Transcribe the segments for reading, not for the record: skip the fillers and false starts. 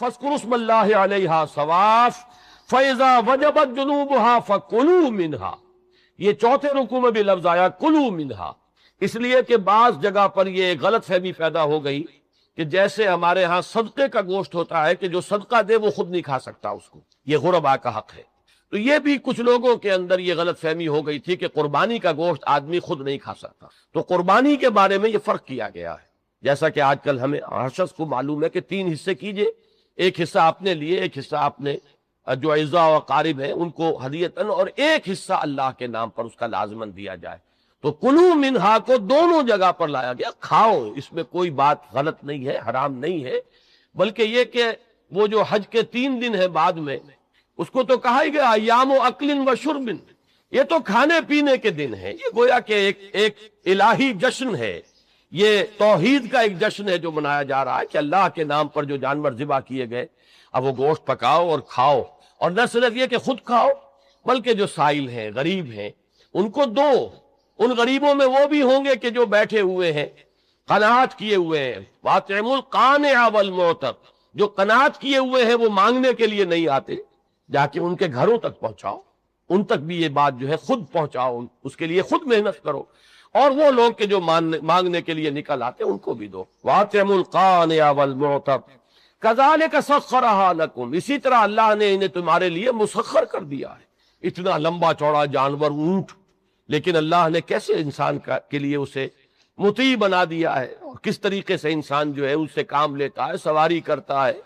فاذکروا اسم اللہ علیہا صواف فاذا وجبت جنوبہا فکلوا منہا. یہ چوتھے رکوع میں بھی لفظ آیا کلوا منہا، اس لیے کہ بعض جگہ پر یہ غلط فہمی پیدا ہو گئی کہ جیسے ہمارے ہاں صدقے کا گوشت ہوتا ہے کہ جو صدقہ دے وہ خود نہیں کھا سکتا، اس کو یہ غربا کا حق ہے. تو یہ بھی کچھ لوگوں کے اندر یہ غلط فہمی ہو گئی تھی کہ قربانی کا گوشت آدمی خود نہیں کھا سکتا. تو قربانی کے بارے میں یہ فرق کیا گیا ہے، جیسا کہ آج کل ہمیں ہر شخص کو معلوم ہے کہ 3 حصے کیجئے، ایک حصہ اپنے لیے، ایک حصہ اپنے جو اعزاء و اقارب ہیں ان کو ہدیتاً، اور ایک حصہ اللہ کے نام پر اس کا لازماً دیا جائے. تو کلوا منہا کو دونوں جگہ پر لایا گیا، کھاؤ، اس میں کوئی بات غلط نہیں ہے، حرام نہیں ہے، بلکہ یہ کہ وہ جو حج کے 3 دن ہیں بعد میں، اس کو تو کہا ہی گیا ایام و اکل و شرب، یہ تو کھانے پینے کے دن ہیں. یہ گویا کہ ایک الہی جشن ہے، یہ توحید کا ایک جشن ہے جو منایا جا رہا ہے کہ اللہ کے نام پر جو جانور ذبح کیے گئے اب وہ گوشت پکاؤ اور کھاؤ. اور نہ صرف یہ کہ خود کھاؤ بلکہ جو سائل ہیں، غریب ہیں، ان کو دو. ان غریبوں میں وہ بھی ہوں گے کہ جو بیٹھے ہوئے ہیں، قناعت کیے ہوئے ہیں. وَاطِعِمُوا الْقَانِعَ وَالْمُعْتَرَ، جو قناعت کیے ہوئے ہیں وہ مانگنے کے لیے نہیں آتے، جا کے ان کے گھروں تک پہنچاؤ، ان تک بھی یہ بات جو ہے خود پہنچاؤ، اس کے لیے خود محنت کرو. اور وہ لوگ کہ جو مانگنے کے لیے نکل آتے ان کو بھی دو. وَاطِعِمُوا الْقَانِعَ وَالْمُعْتَرَ كَذَلِكَ سَخَّرَهَا لَكُمْ، اسی طرح اللہ نے انہیں تمہارے لیے مسخر کر دیا ہے. اتنا لمبا چوڑا جانور، اونٹ، لیکن اللہ نے کیسے انسان کے لیے اسے مطیع بنا دیا ہے، اور کس طریقے سے انسان جو ہے اس سے کام لیتا ہے، سواری کرتا ہے،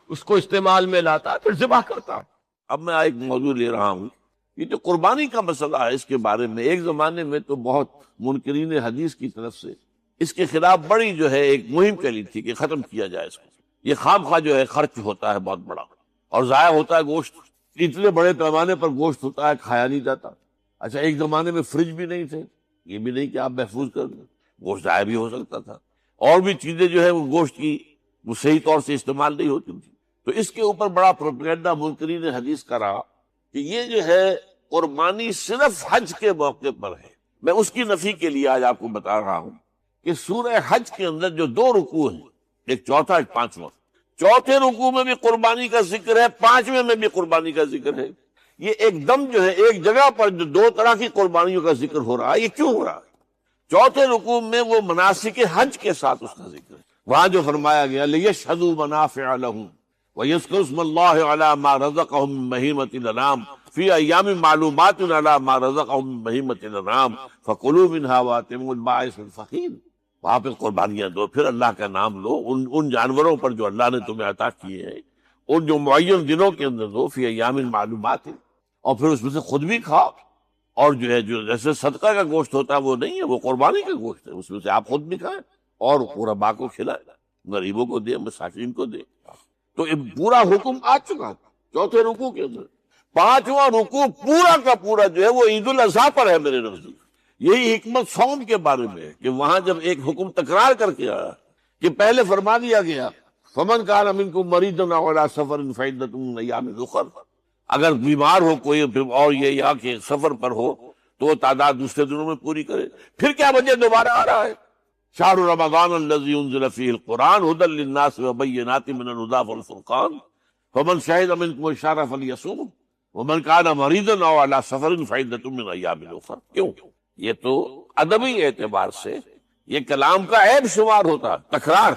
اس کو استعمال میں لاتا ہے، پھر ذبح کرتا ہے. اب میں ایک موضوع لے رہا ہوں، یہ جو قربانی کا مسئلہ ہے، اس کے بارے میں ایک زمانے میں تو بہت منکرین حدیث کی طرف سے اس کے خلاف بڑی جو ہے ایک مہم چلی تھی کہ ختم کیا جائے اس کو. یہ خام خواہ جو ہے خرچ ہوتا ہے بہت بڑا، اور ضائع ہوتا ہے گوشت، اتنے بڑے پیمانے پر گوشت ہوتا ہے، کھایا نہیں جاتا. اچھا، ایک زمانے میں فریج بھی نہیں تھے، یہ بھی نہیں کہ آپ محفوظ کر دیں، گوشت ضائع بھی ہو سکتا تھا، اور بھی چیزیں جو ہے وہ گوشت کی وہ صحیح طور سے استعمال نہیں ہوتی تھی. تو اس کے اوپر بڑا پروپیگنڈا منکرین حدیث کا رہا کہ یہ جو ہے قربانی صرف حج کے موقع پر ہے. میں اس کی نفی کے لیے آج آپ کو بتا رہا ہوں کہ سورہ حج کے اندر جو 2 رکوع ہیں، ایک چوتھا ایک پانچواں، چوتھے رکوع میں بھی قربانی کا ذکر ہے، پانچویں میں بھی قربانی کا ذکر ہے. یہ ایک دم جو ہے ایک جگہ پر جو 2 طرح کی قربانیوں کا ذکر ہو رہا ہے، یہ کیوں ہو رہا ہے؟ چوتھے رکوع میں وہ مناسک حج کے ساتھ اس کا ذکر ہے، وہاں جو فرمایا گیا لِيَشْهَدُوا مَنَافِعَ لَهُمْ وَيَذْكُرُوا اسْمَ اللَّهِ عَلَى مَا رَزَقَهُم مِّن بَهِيمَةِ الْأَنْعَامِ فِي أَيَّامٍ مَّعْلُومَاتٍ عَلَى مَا رَزَقَهُم مِّن بَهِيمَةِ الْأَنْعَامِ فَكُلُوا مِنْهَا وَأَطْعِمُوا الْبَائِسَ الْفَقِيرَ. وہاں پہ قربانیاں دو، پھر اللہ کا نام لو، ان جانوروں پر جو اللہ نے تمہیں عطا کیے ہیں، ان جو معین دنوں کے اندر دو، فی ایام معلومات، اور پھر اس میں سے خود بھی کھاؤ. اور جو ہے جو جیسے صدقہ کا گوشت ہوتا ہے وہ نہیں ہے، وہ قربانی کا گوشت ہے، اس میں سے آپ خود بھی کھائیں اور غرباء کو کھلائیں، غریبوں کو دیں، مساکین کو دیں. تو یہ پورا حکم آ چکا تھا چوتھے رکوع کے اندر. پانچواں رکوع پورا کا پورا جو ہے وہ عید الاضحیٰ پر ہے میرے نزدیک. یہی حکمت صوم کے بارے میں ہے کہ وہاں جب ایک حکم تکرار کر کے آیا کہ پہلے فرما دیا گیا فمن کان منکم مریضا او علی سفر فعدۃ من ایام اخر، اگر بیمار ہو کوئی اور یہ یا کہ سفر پر ہو تو وہ تعداد دوسرے دنوں میں پوری کرے. پھر کیا وجہ دوبارہ آ رہا ہے؟ شہر رمضان الذی انزل فیہ القرآن ھدی للناس وبینات من الھدی والفرقان فمن شہد منکم الشہر فلیصمہ ومن کان مریضا او علی سفر فعدۃ من ایام اخر. کیوں؟ یہ تو ادبی اعتبار سے یہ کلام کا عیب شمار ہوتا، تکرار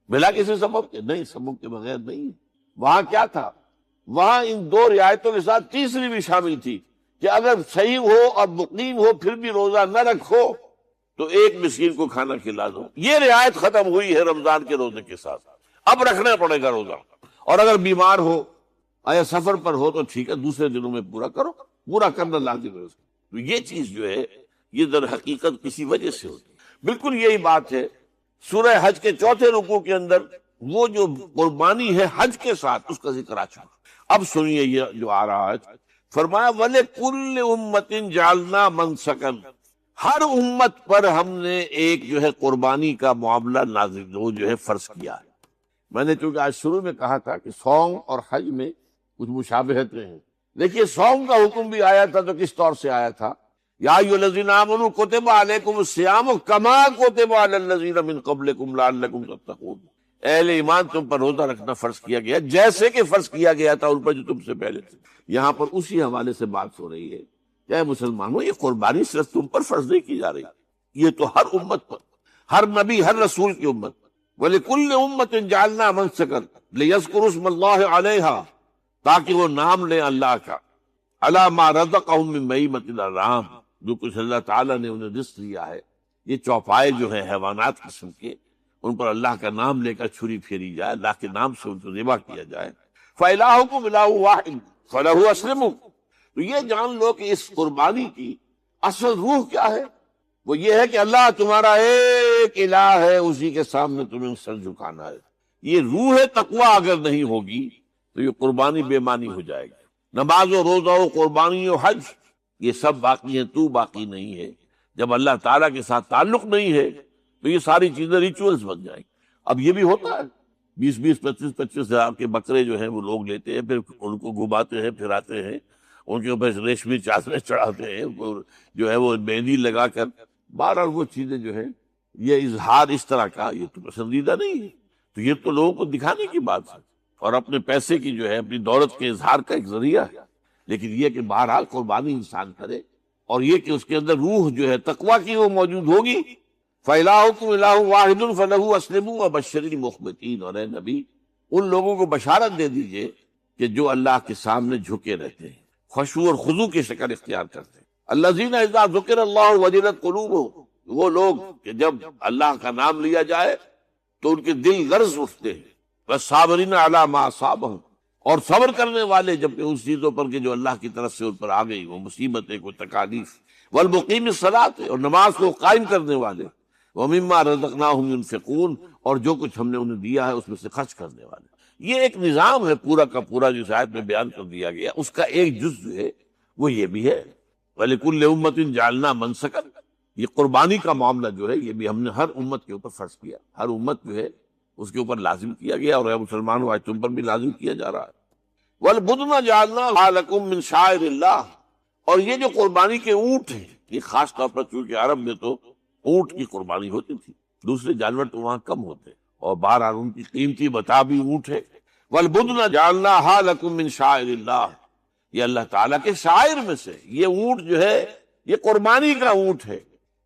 بلا کسی سبب کے نہیں، سبب کے بغیر نہیں. وہاں کیا تھا؟ وہاں ان 2 رعایتوں کے ساتھ تیسری بھی شامل تھی کہ اگر صحیح ہو اور مقیم ہو پھر بھی روزہ نہ رکھو تو ایک مسکین کو کھانا کھلا دو. یہ رعایت ختم ہوئی ہے رمضان کے روزے کے ساتھ، اب رکھنا پڑے گا روزہ. اور اگر بیمار ہو یا سفر پر ہو تو ٹھیک ہے، دوسرے دنوں میں پورا کرو، پورا کرنا لازم ہے. تو یہ چیز جو ہے یہ در حقیقت کسی وجہ سے ہوتی ہے. بالکل یہی بات ہے سورہ حج کے چوتھے رکوع کے اندر وہ جو قربانی ہے حج کے ساتھ اس کا ذکر آ چکا. اب سنیے یہ جو آ رہا ہے، فرمایا وَلِكُلِّ أُمَّةٍ جَعَلْنَا مَنْسَكًا، ہر امت پر ہم نے ایک جو ہے قربانی کا معاملہ نازل وہ جو ہے فرض کیا ہے. میں نے چونکہ آج شروع میں کہا تھا کہ صوم اور حج میں کچھ مشابہتیں ہیں. دیکھیے صوم کا حکم بھی آیا تھا تو کس طور سے آیا تھا؟ یا ایھا الذین آمنوا کتب علیکم الصیام کما کتب علی الذین من قبلکم لعلکم تتقون. اہل ایمان تم پر روزہ رکھنا فرض کیا گیا جیسے کہ فرض کیا گیا تھا ان پر جو تم سے پہلے تھے۔ یہاں پر اسی حوالے سے بات ہو رہی ہے کہ اے مسلمانوں، یہ قربانی صرف تم پر فرض نہیں کی جا رہی، یہ تو ہر امت پر، ہر نبی، ہر رسول کی امت۔ وَلِكُلِّ أُمَّةٍ جَعَلْنَا مَنسَكًا لِيَذْكُرُوا اسْمَ اللَّهِ عَلَيْهَا، تاکہ وہ نام لیں اللہ کا، عَلَىٰ مَا رَزَقَهُم مِّن بَهِيمَةِ الْأَنْعَامِ، جو کچھ اللہ تعالیٰ نے انہیں رزق دیا ہے۔ یہ چوپائے جو ہیں حیوانات قسم کے، ان پر اللہ کا نام لے کر چھری پھیری جائے، اللہ کے نام سے ان کو ذبح کیا جائے۔ فَإِلَٰهُكُمْ إِلَٰهٌ وَاحِدٌ فَلَهُ أَسْلِمُوا، تو یہ جان لو کہ اس قربانی کی اصل روح کیا ہے، وہ یہ ہے کہ اللہ تمہارا ایک الہ ہے، اسی کے سامنے تمہیں سر جھکانا ہے۔ یہ روح تقویٰ اگر نہیں ہوگی تو یہ قربانی بے معنی ہو جائے گی۔ نماز و روزہ و قربانی و حج یہ سب باقی ہیں، تو باقی نہیں ہے۔ جب اللہ تعالیٰ کے ساتھ تعلق نہیں ہے تو یہ ساری چیزیں ریچولز بن جائیں گی۔ اب یہ بھی ہوتا ہے، 20 25 ہزار کے بکرے جو ہیں وہ لوگ لیتے ہیں، پھر ان کو گھماتے ہیں، پھراتے ہیں، ان کے اوپر ریشمی چادریں چڑھاتے ہیں، جو ہے وہ مہندی لگا کر، بہرحال وہ چیزیں جو ہیں یہ اظہار اس طرح کا یہ تو پسندیدہ نہیں ہے۔ تو یہ تو لوگوں کو دکھانے کی بات ہے اور اپنے پیسے کی جو ہے اپنی دولت کے اظہار کا ایک ذریعہ ہے۔ لیکن یہ کہ بہرحال قربانی انسان کرے اور یہ کہ اس کے اندر روح جو ہے تقویٰ کی وہ موجود ہوگی۔ فَإِلَٰهُكُمْ إِلَٰهٌ وَاحِدٌ فَلَهُ أَسْلِمُوا وَبَشِّرِ الْمُخْبِتِينَ، اور اے نبی ان لوگوں کو بشارت دے دیجئے کہ جو اللہ کے سامنے جھکے رہتے ہیں، خشوع اور خضوع کی شکل اختیار کرتے ہیں۔ الَّذِينَ إِذَا ذُكِرَ اللَّهُ وَجِلَتْ قُلُوبُهُمْ، وہ لوگ کہ جب اللہ کا نام لیا جائے تو ان کے دل لرز اٹھتے ہیں۔ وَالصَّابِرِينَ عَلَىٰ مَا أَصَابَهُمْ، اور صبر کرنے والے جب کہ اس چیزوں پر کہ جو اللہ کی طرف سے ان پر آ گئی، وہ مصیبتیں، کوئی تکالیف۔ وَالْمُقِيمِ الصَّلَاةِ، اور نماز کو قائم کرنے والے۔ وَمِمَّا رَزَقْنَاهُمْ يُنْفِقُونَ، اور جو کچھ ہم نے انہیں دیا ہے اس میں سے خرچ کرنے والے۔ یہ ایک نظام ہے پورا کا پورا جو اس آیت میں بیان کر دیا گیا، اس کا ایک جز جو ہے وہ یہ بھی ہے۔ وَلِكُلِّ أُمَّةٍ جَعَلْنَا مَنسَكًا، یہ قربانی کا معاملہ جو ہے یہ بھی ہم نے ہر امت کے اوپر فرض کیا، ہر امت جو ہے اس کے اوپر لازم کیا گیا، اور اے مسلمانوں آج تم پر بھی لازم کیا جا رہا ہے۔ وَالْبُدْنَ جَعَلْنَاهَا لَكُم مِّن شَعَائِرِ اللَّهِ، اور یہ جو قربانی کے اونٹ ہیں، یہ خاص طور پر چونکہ عرب میں تو اونٹ کی قربانی ہوتی تھی، دوسرے جانور تو وہاں کم ہوتے، اور بہرحال ان کی قیمتی متاع بھی اونٹ ہے۔ وَالْبُدْنَ جَعَلْنَاهَا لَكُم مِّن شَعَائِرِ اللَّهِ، یہ اللہ تعالیٰ کے شاعر میں سے یہ اونٹ جو ہے یہ قربانی کا اونٹ ہے،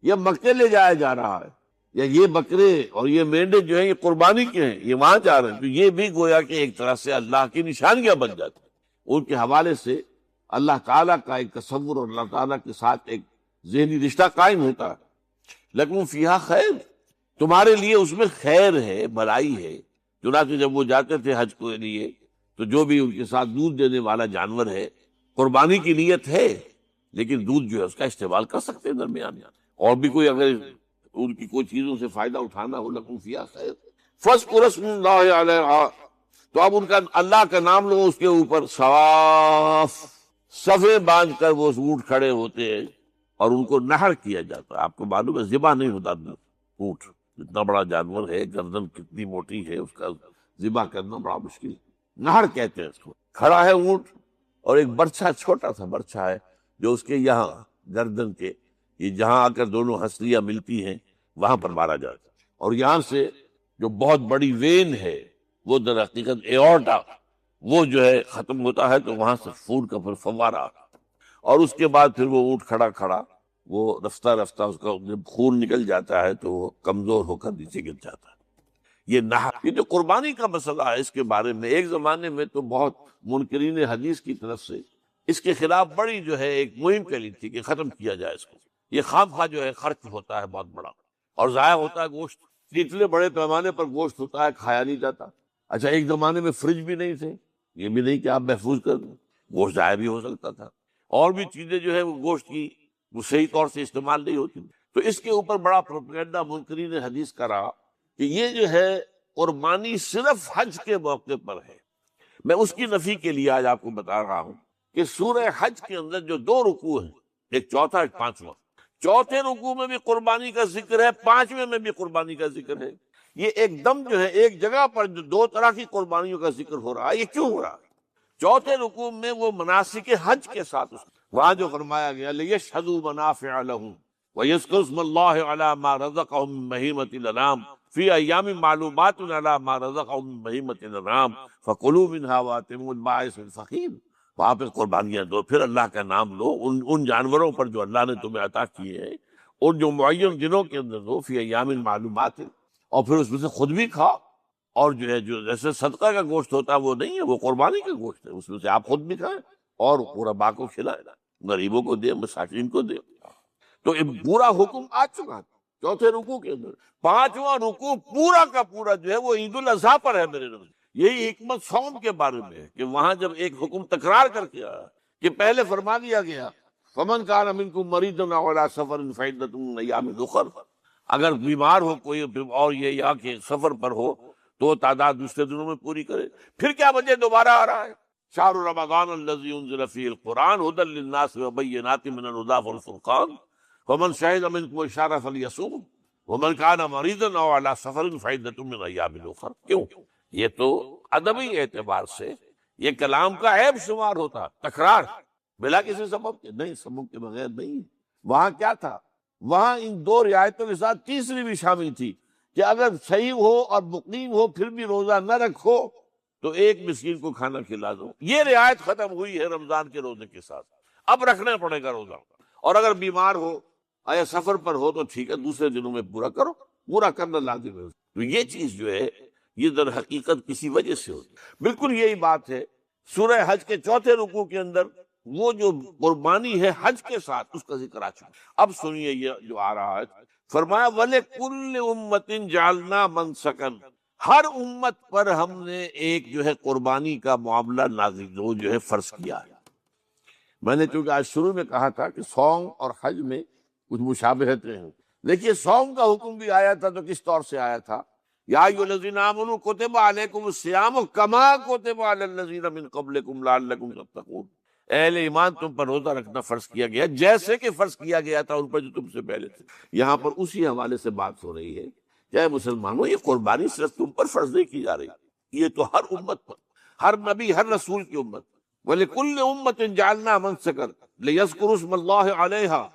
یہ مکے لے جایا جا رہا ہے، یا یہ بکرے اور یہ مینڈے جو ہیں یہ قربانی کے ہیں، یہ وہاں جا رہے ہیں، تو یہ بھی گویا کہ ایک طرح سے اللہ کی نشانیاں بن جاتی ہیں۔ ان کے حوالے سے اللہ تعالیٰ کا ایک تصور اور اللہ تعالیٰ کے ساتھ ایک ذہنی رشتہ قائم ہوتا ہے۔ لیکن فیہا خیر، تمہارے لیے اس میں خیر ہے، بھلائی ہے۔ چنانچہ جب وہ جاتے تھے حج کے لیے تو جو بھی ان کے ساتھ دودھ دینے والا جانور ہے، قربانی کی نیت ہے لیکن دودھ جو ہے اس کا استعمال کر سکتے ہیں درمیان، اور بھی کوئی اگر ان کی کوئی چیزوں سے فائدہ اٹھانا ہو، لکم فیہا خیر فاذکروا اسم اللہ علیہا، تو اب ان کا اللہ کا نام لو اس کے اوپر، صواف صفیں باندھ کر وہ اونٹ کھڑے ہوتے ہیں اور ان کو نحر کیا جاتا ہے۔ آپ کو معلوم ہے ذبح نہیں ہوتا اونٹ، اتنا بڑا جانور ہے، گردن کتنی موٹی ہے، اس کا ذبح کرنا بڑا مشکل ہے۔ نحر کہتے ہیں اس کو۔ کھڑا ہے اونٹ اور ایک برچھا، چھوٹا سا برچھا ہے جو اس کے یہاں گردن کے یہ جہاں آ کر دونوں ہنسلیاں ملتی ہیں وہاں پر مارا جاتا ہے، اور یہاں سے جو بہت بڑی وین ہے وہ در حقیقت ایورٹا، وہ جو ہے ختم ہوتا ہے، تو وہاں سے خون کا پھر فوارہ، اور اس کے بعد پھر وہ اونٹ کھڑا کھڑا وہ رفتہ رفتہ اس کا جب خون نکل جاتا ہے تو وہ کمزور ہو کر نیچے گر جاتا ہے۔ یہ نحر، یہ جو قربانی کا مسئلہ ہے، اس کے بارے میں ایک زمانے میں تو بہت منکرین حدیث کی طرف سے اس کے خلاف بڑی جو ہے ایک مہم چلی تھی کہ ختم کیا جائے اس کو۔ یہ خام خواہ جو ہے خرچ ہوتا ہے بہت بڑا، اور ضائع ہوتا ہے گوشت، اتنے بڑے پیمانے پر گوشت ہوتا ہے، کھایا نہیں جاتا۔ اچھا ایک زمانے میں فریج بھی نہیں تھے، یہ بھی نہیں کہ آپ محفوظ کر دیں، گوشت ضائع بھی ہو سکتا تھا، اور بھی چیزیں جو ہے وہ گوشت کی وہ صحیح طور سے استعمال نہیں ہوتی، تو اس کے اوپر بڑا پروپیگنڈا منکرین حدیث کا رہا کہ یہ جو ہے قربانی صرف حج کے موقع پر ہے۔ میں اس کی نفی کے لیے آج آپ کو بتا رہا ہوں کہ سورہ حج کے اندر جو 2 رکوع ہیں، ایک چوتھا ایک پانچواں، چوتھے رکوع میں بھی قربانی کا ذکر ہے، پانچویں میں بھی قربانی کا ذکر ہے۔ یہ ایک دم جو ہے ایک جگہ پر جو 2 طرح کی قربانیوں کا ذکر ہو رہا ہے، یہ کیوں ہو رہا ہے؟ چوتھے رکوع میں وہ مناسک حج کے ساتھ وہاں جو فرمایا گیا لِيَشْهَدُوا مَنَافِعَ لَهُمْ وَيَذْكُرُوا اسْمَ اللَّهِ عَلَىٰ مَا رَزَقَهُم مِّن بَهِيمَةِ الْأَنْعَامِ فی ایام معلومات علی ما رزقهم من بہیمۃ الانعام فکلوا منها واتموا البائس الفقیر، وہاں پہ قربانیاں دو، پھر اللہ کا نام لو ان جانوروں پر جو اللہ نے تمہیں عطا کیے ہیں، اور جو معین دنوں کے اندر دو، فی ایام معلومات، اور پھر اس میں سے خود بھی کھاؤ، اور جو ہے جو جیسے صدقہ کا گوشت ہوتا ہے وہ نہیں ہے، وہ قربانی کا گوشت ہے، اس میں سے آپ خود بھی کھائیں اور غرباء کو کھلائیں، غریبوں کو دیں، مساکین کو دیں۔ تو یہ پورا حکم آ چکا ہے چوتھے رکوع کے اندر۔ پانچواں رکوع پورا کا پورا جو ہے وہ عید الاضحیٰ پر ہے میرے نبی۔ یہی حکمت صوم کے بارے میں ہے کہ وہاں جب ایک حکم تکرار کر کے آیا کہ پہلے فرما دیا گیا فمن کان منکم مریضا او علی سفر فعدۃ من ایام اخر، اگر بیمار ہو کوئی اور یہ یا کہ سفر پر ہو تو تعداد دوسرے دنوں میں پوری کرے۔ پھر کیا وجہ دوبارہ آ رہا ہے؟ شہر رمضان الذی انزل فیہ القرآن ھدی للناس وبینات من الھدی والفرقان فمن شہد منکم الشہر فلیصوم ومن کان مریضا او علی سفر فعدۃ من ایام اخر۔ کیوں؟ یہ تو ادبی اعتبار سے یہ کلام کا عیب شمار ہوتا، تکرار بلا کسی سبب کے، نہیں سبب کے بغیر نہیں۔ وہاں کیا تھا؟ وہاں ان دو رعایتوں کے ساتھ تیسری بھی شامل تھی کہ اگر صحیح ہو اور مقیم ہو پھر بھی روزہ نہ رکھو تو ایک مسکین کو کھانا کھلا دو۔ یہ رعایت ختم ہوئی ہے رمضان کے روزے کے ساتھ، اب رکھنا پڑے گا روزہ، اور اگر بیمار ہو یا سفر پر ہو تو ٹھیک ہے دوسرے دنوں میں پورا کرو، پورا کرنا لازم ہے۔ تو یہ چیز جو ہے یہ در حقیقت کسی وجہ سے ہوتی ہے۔ بالکل یہی بات ہے سورہ حج کے چوتھے رکوع کے اندر، وہ جو قربانی ہے حج کے ساتھ اس کا ذکر آ چکا۔ اب سنیے یہ جو آ رہا ہے، فرمایا وَلِكُلِّ أُمَّةٍ جَعَلْنَا مَنسَكًا، ہر امت پر ہم نے ایک جو ہے قربانی کا معاملہ نازل وہ جو ہے فرض کیا ہے۔ میں نے چونکہ آج شروع میں کہا تھا کہ صوم اور حج میں کچھ مشابہتیں ہیں۔ دیکھیے صوم کا حکم بھی آیا تھا تو کس طور سے آیا تھا؟ یا ایھا الذین آمنوا کتب علیکم الصیام کما کتب علی الذین من قبلکم لعلکم تتقون، اہل ایمان تم پر روزہ رکھنا فرض کیا گیا جیسے کہ فرض کیا گیا تھا ان پر جو تم سے پہلے تھے۔ یہاں پر اسی حوالے سے بات ہو رہی ہے کہ مسلمانوں یہ قربانی صرف تم پر فرض نہیں کی جا رہی، یہ تو ہر امت پر، ہر نبی ہر رسول کی امت۔ وَلِكُلِّ أُمَّةٍ جَعَلْنَا مَنسَكًا لِيَذْكُرُوا اسْمَ اللَّهِ عَلَيْهَا،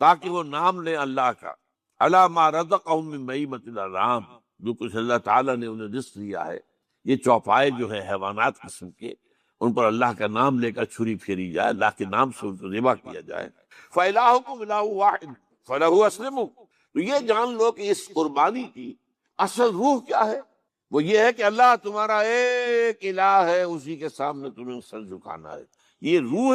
تاکہ وہ نام لیں اللہ کا، عَلَىٰ مَا رَزَقَهُم مِّن بَہِیمَةِ الْأَنْعَامِ، جو کچھ اللہ تعالیٰ نے انہیں رزق دیا ہے، یہ چوپائے جو ہے حیوانات قسم کے، ان پر اللہ کا نام لے کر چھری پھیری جائے، اللہ کے نام سے ان کو ذبح کیا جائے۔ فَإِلَٰهُكُمْ إِلَٰهٌ وَاحِدٌ فَلَهُ أَسْلِمُوا، تو یہ جان لو کہ اس قربانی کی اصل روح کیا ہے؟ وہ یہ ہے کہ اللہ تمہارا ایک الہ ہے، اسی کے سامنے تمہیں سر جھکانا ہے، یہ روح